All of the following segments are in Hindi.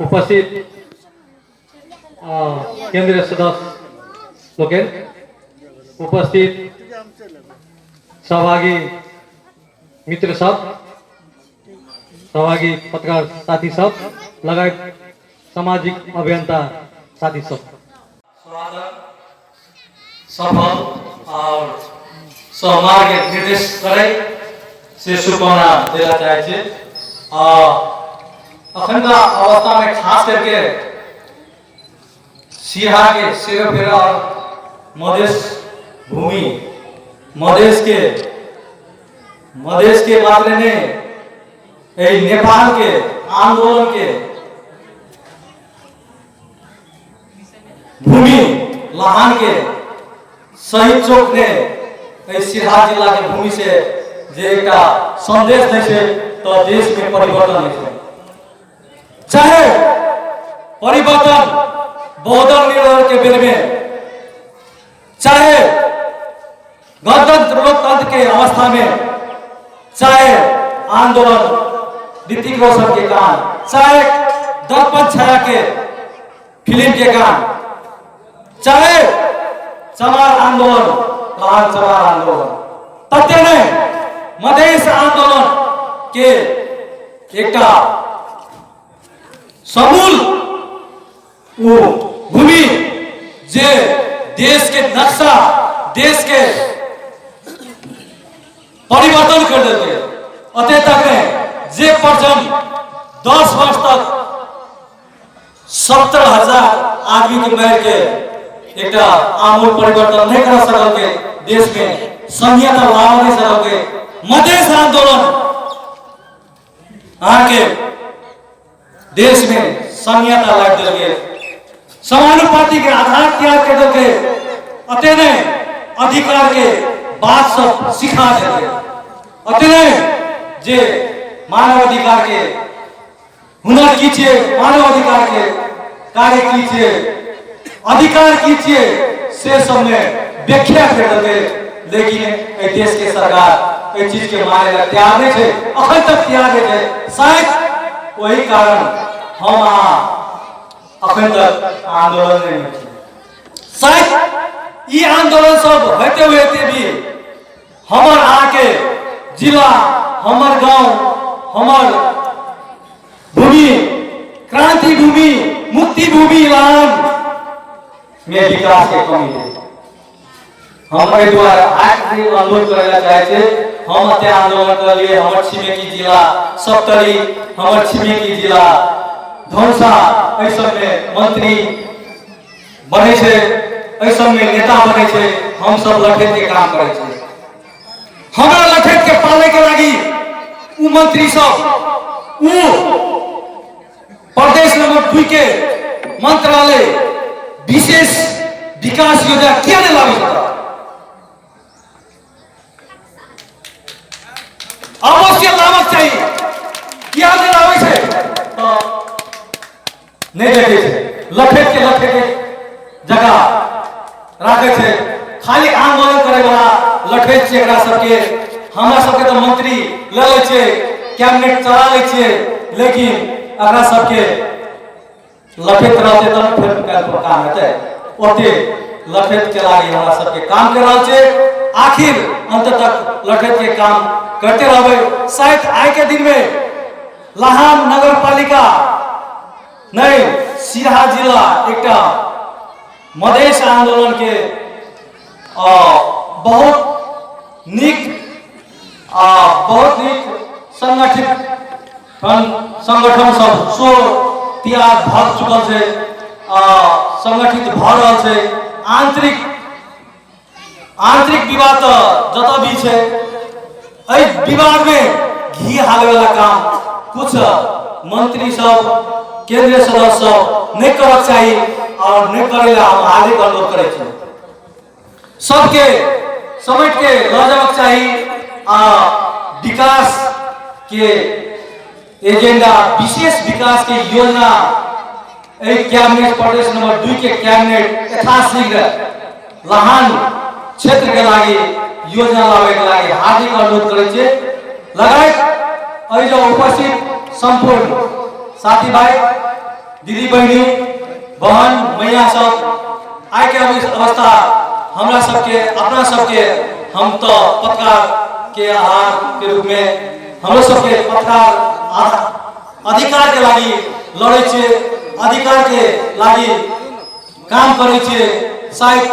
उपस्थित केंद्रीय सदस्य लोकेन उपस्थित सहभागी मित्र सब सहभागी पत्रकार साथी सब लगायत सामाजिक अभियंता साथी सब स्वागत सफल और सहमार्ग निर्देश करे से शुभकामना देना चाहिए। अखंड अवस्था में खास करके सिरहा के सिरफेरा और मधेश भूमि मधेश के मामले में नेपाल के आंदोलन के भूमि लहान के शहीद चौक ने सिरहा जिला के भूमि से जे एक संदेश दे से तो देश में परिवर्तन है। चाहे परिवर्तन बहुदल निर्णय के बेर में, चाहे गणतंत्र लोकतंत्र के अवस्था में, चाहे आंदोलन ऋतिक रोशन के काम, चाहे दर्पण छाया के फिल्म के काम, चाहे चमार आंदोलन लहान चमार आंदोलन तथ्य नहीं मधेश आंदोलन के एक समूल भूमि जे देश के नक्शा देश के परिवर्तन कर देते अते तक में जे पर्जन 10 वर्ष तक 70,000 आदमी के मार के एक आमूल परिवर्तन नहीं कर सकोगे, देश में संहिता ला नहीं सकोगे। मधेश आंदोलन आके देश में संहिता ला दोगे, समानुपाती के आधार त्याग कर दोगे, अतने अधिकार के बात सब सिखा दोगे, अतने जे मानव अधिकार के हुनर कीजिए, मानव अधिकार के कार्य कीजिए, अधिकार कीजिए से सबने व्याख्या कर दोगे। लेकिन देश के सरकार इस चीज के माने ला तैयार नहीं थे, अखन तक तैयार नहीं थे। शायद वही कारण हम अखन तक आंदोलन नहीं हुए। शायद ये आंदोलन सब होते हुए भी हमार आके जिला, हमार गांव, हमार भूमि, क्रांति भूमि, मुक्ति भूमि लान में विकास के कमी है। हम द्वारा आज भी अनुरोध करना चाहते हम अत्य आंदोलन कर लिए हमारे छिमेकी जिला सप्तरी, हमारे छिमेकी जिला धौसा ऐसा में मंत्री बने छे, ऐसा में नेता बने छे, हम सब लठेत के काम करे छे। हमरा लठेत के पाले के लागी उ मंत्री सब उ प्रदेश नंबर 2 के मंत्रालय विशेष विकास योजना क्या नहीं लागू होता? अवश्य लाभक चाहिए, क्या नहीं लावे छे तो नहीं देखे छे। लठेत के जगह रखे छे, खाली आंदोलन करे वाला लठेत छे। एकरा सबके हमरा सबके तो मंत्री ले ले छे, कैबिनेट चला ले छे, लेकिन एकरा सबके लठेत रहते तो फिर काम हेते। ओते लठेत के लागी हमरा सबके काम कर रहल छे, आखिर अंत तक लठेत के काम करते रहबे। शायद आज के दिन में लहान नगर पालिका नहीं सिरहा जिला एक मधेश आंदोलन के बहुत निक संगठन सब सो त्याग भाग चुकल से संगठित भ रहल से। आंतरिक विवाद जत भी छे, विवाद में घी हाले वाला काम कुछ मंत्री सब केंद्रीय सदस्य सब नहीं करक चाहिए और नहीं करे ला हम आगे अनुरोध करे छे। सबके समेट के ल जावक चाहिए। विकास के एजेंडा, विशेष विकास के योजना कैबिनेट प्रदेश नंबर 2 के कैबिनेट यथाशीघ्र लहान क्षेत्र के लागी योजना लावे के लागी हार्दिक अनुरोध करे छे। लगायत जो उपस्थित संपूर्ण साथी भाई दीदी बहनी बहन मैया सब आइ के अवस्था हमरा सबके अपना सबके हम तो पत्रकार के आधार के रूप में हम सबके पत्रकार अधिकार के लागी लड़े छे, अधिकार के लागी काम करे छे। शायद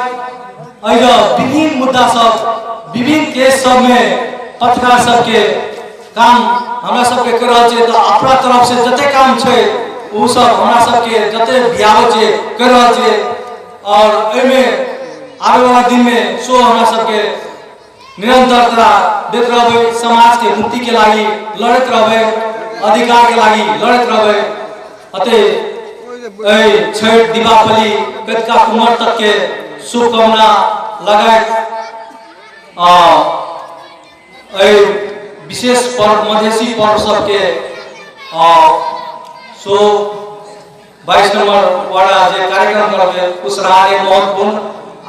अइलो विभिन्न मुद्दा सब विभिन्न केस सब में पत्रकार सबके काम हमरा सबके कर रहल छे। तो अपना तरफ से जते काम छे उ सब हमरा सबके जते बियाव छे कर रहल छे और एमे आवे वाला दिन में सो हमरा सबके निरंतरता देख रहबे, समाज के मुक्ति के लागी लड़त रहबे, अधिकार के लागी लड़त रहबे। अते छठ दीपावली कतका उम्र तक के शुभकामना लगाए विशेष पर्व मधेसी पर्व सबके सो 22 नंबर वाला जे कार्यक्रम करबे उस राहे महत्वपूर्ण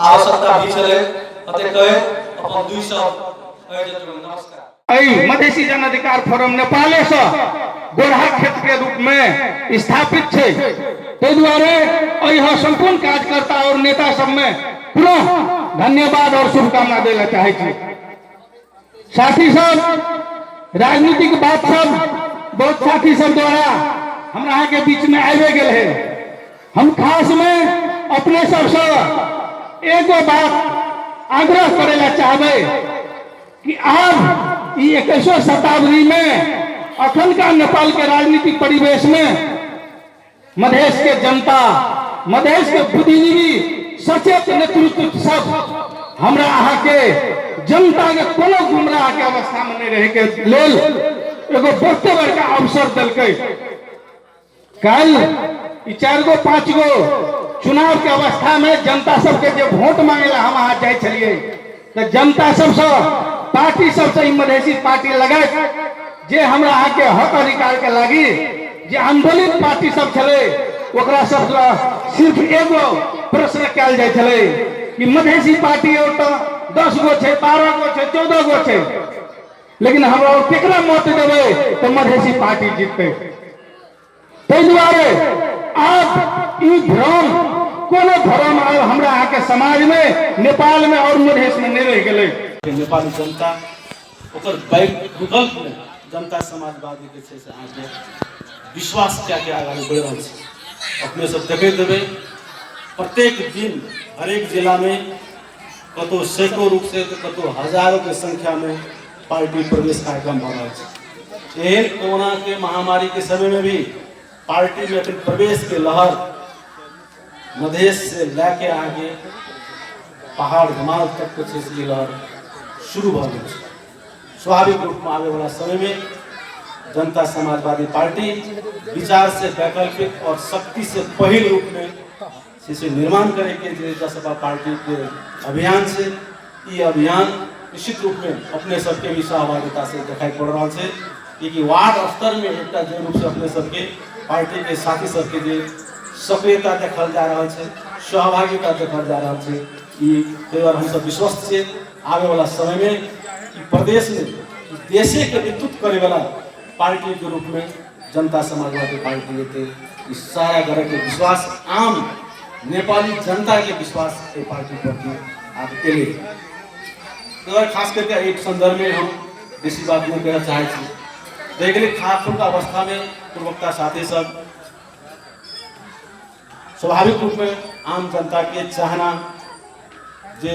आवश्यकता भी चले अते कहे अपन दुई सब नमस्कार। मधेसी जन अधिकार फोरम नेपाले से गोरहा क्षेत्र के रूप में स्थापित है। तो द्वारे यह संपूर्ण कार्यकर्ता और नेता सब में पुनः धन्यवाद और शुभकामना देना चाहे छी। साथी सब राजनीतिक बात सब बहुत साथी सब द्वारा हमरा के बीच में आवे गेल है। हम खास में अपने सबसे एगो बात आग्रह करेला चाहबे कि अब 21वीं शताब्दी में अखन का नेपाल के राजनीतिक परिवेश में मधेश के जनता, मधेश के बुद्धिजीवी सचेत नेतृत्व सब हमरा अहाँ के जनता के कोनो गुमराह के अवस्था में नहीं रहे के लेल एगो बहुत बड़का अवसर दिलकै। कल 4 गो 5 गो चुनाव के अवस्था में जनता सबके जे वोट मांगेला हम अहाँ जाय छलिए तो जनता सबसे पार्टी सबसे मधेसी पार्टी लगा जे हमरा अहाँ के हक अधिकार के लागी जे आंदोलित पार्टी सब छले ओकरा सब सिर्फ एगो प्रश्न कल जाय छले कि मधेसी पार्टी और तो 10 गो छे, 12 गो छे, 14 गो छे, लेकिन हमरा केकरा मत देबे तो मधेसी पार्टी जीतते। ताहि दुआरे अब ई भ्रम कोनो भ्रम हमरा अहाँ के समाज में नेपाल में और मधेश में नहीं रह गेलै। नेपाली जनता ओकर विकल्प में जनता समाजवादी के छै से आगे विश्वास क्या के आगे बढ़ रहा है। अपने सब देखे देवे प्रत्येक दिन हर एक जिला में कतो सैकड़ों रूप से कतो हजारों के संख्या में पार्टी प्रवेश कार्यक्रम हो रहा है। एहन कोरोना के महामारी के समय में भी पार्टी में अपने प्रवेश के लहर मधेश से लेके आगे पहाड़ हिमालय तक कुछ इसकी लहर शुरू हो गई। स्वाभाविक रूप में आने वाला समय में जनता समाजवादी पार्टी विचार से वैकल्पिक और शक्ति से पहले रूप में इसे निर्माण करेंगे। जनता पार्टी के अभियान से ये अभियान निश्चित रूप में अपने सबके भी सहभागिता से दिखाई पड़ रहा है कि वार्ड स्तर में एक रूप से अपने सबके पार्टी के साथी सबके जो सक्रियता देखल जा रहा है, सहभागिता देखल जा रहा है। हम सब विश्वस्त से आने वाला समय में कि प्रदेश में देश के नेतृत्व करे वाला पार्टी के रूप में जनता समाजवादी पार्टी लेते इस सारा घर के विश्वास आम नेपाली जनता के विश्वास के पार्टी प्रति आप के तो खास करके एक संदर्भ में हम बेसी बात नहीं कहना चाहे देखिए खास अवस्था में पूर्वकता साथी सब स्वाभाविक रूप में आम जनता के चाहना जे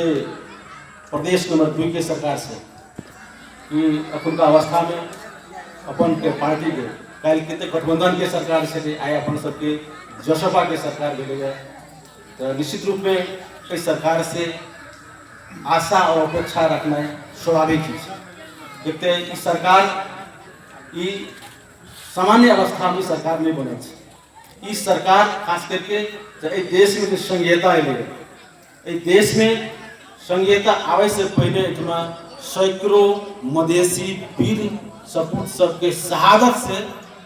प्रदेश नंबर 2 के सरकार से कि अखन का अवस्था में अपन के पार्टी के कल के गठबंधन के सरकार से आए अपन सबके जसपा के सरकार भेले तो निश्चित रूप में इस सरकार से आशा और अपेक्षा रखना स्वाभाविक चीज है। देखते इस सरकार ये सामान्य अवस्था में सरकार नहीं बने। इस सरकार खास करके देश में जो संहिता है देश में संहिता आवे से पहले इतना सैकड़ों मधेसी वीर सपूत सबके शहादत से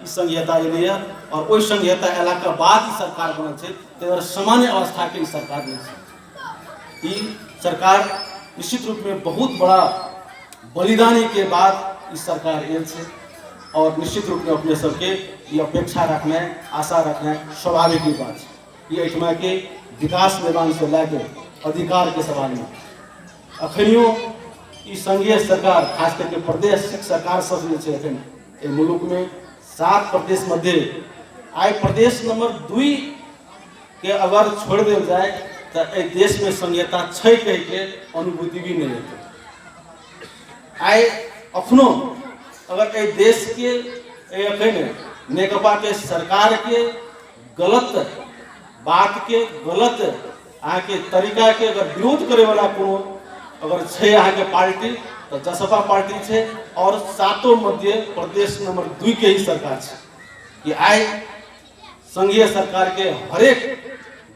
इस संहिता एलिए और वही संहिता अला के बाद सरकार बने तो सामान्य अवस्था के सरकार नहीं। सरकार निश्चित रूप में बहुत बड़ा बलिदानी के बाद इस सरकार एल से और निश्चित रूप में अपने सबके ये अपेक्षा रखना आशा रखना स्वाभाविक ही बात है। ये एहिठमा के विकास निर्माण से लैके अधिकार के सवाल में अखनियो ई संघीय सरकार खास करके प्रदेश सरकार सब जे छै एखन ए मुल्क में 7 प्रदेश मध्य आई प्रदेश नंबर 2 के अगर छोड़ देल जाए तो ए देश में संघीयता छै कह के अनुभूति भी नहीं होती। आई अखनो अगर ए देश के एखन नेकपा के सरकार के गलत बात के गलत अहाँ के तरीका के अगर विरोध करे वाला कोनो अगर छै अहाँ के पार्टी तो जसपा पार्टी छै और 7 मध्य प्रदेश नंबर 2 के ही सरकार छै कि आई संघीय सरकार के हरेक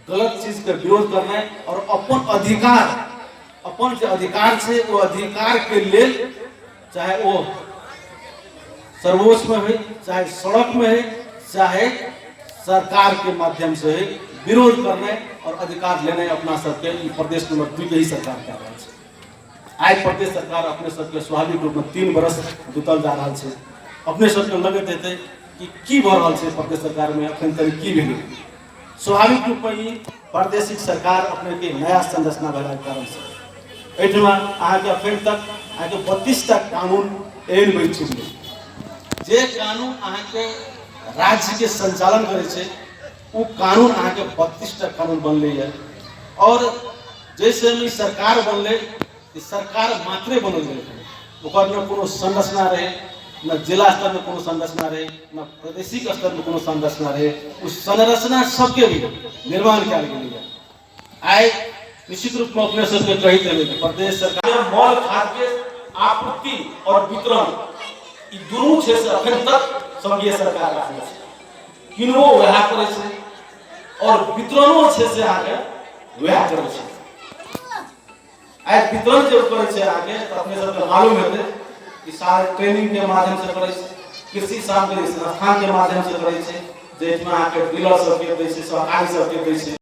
गलत चीज के विरोध करना है और अपन जो अधिकार छै वो अधिकार के लेल चाहे वो सर्वोच्च में हो चाहे सड़क में है चाहे सरकार के माध्यम से है विरोध करना और अधिकार लेना अपना सबके प्रदेश नंबर 2 के ही सरकार कर रहा है। आई प्रदेश सरकार अपने सबके स्वाभाविक रूप में 3 बरस बीतल जा रहा है। अपने सबके लगत हेतै कि की भ रहल छै प्रदेश सरकार में अखन तक की भेलै। स्वाभाविक रूप में ई प्रादेशिक सरकार अपने के नया संरचना भेला के कारण से एहिठमा अहाँके अखन तक अहाँके 32 टा कानून एहन बनि चुकलै जे कानून अहाँके राज्य के संचालन करे छै वो कानून अहाँके 32 टा कानून बनलै है। और जैसे में सरकार बनलै सरकार मात्रे बनल गेलै ओकर न कोनो संरचना रहे न जिला स्तर में कोनो संरचना रहे न प्रादेशिक स्तर में कोनो संरचना रहे उस संरचना सबके भी निर्माण कयल गेलै है। आई निश्चित रूप में अपने सबके कही देबै कि प्रदेश सरकार मौल खाद्य आपूर्ति और वितरण ई दुनू छै से अखन तक संघीय सरकार रखने छै किनको वएह करे छै और वितरणो छै से आगे वएह करे छै। आई वितरण जब करे छै आगे तो अपने सबके मालूम हेतै कि सारे ट्रेनिंग के माध्यम से करे छै कृषि सामग्री संस्थान के माध्यम से करे छै जेठमा आके डीलर सबके दै छै सहकारी सबके दै छै।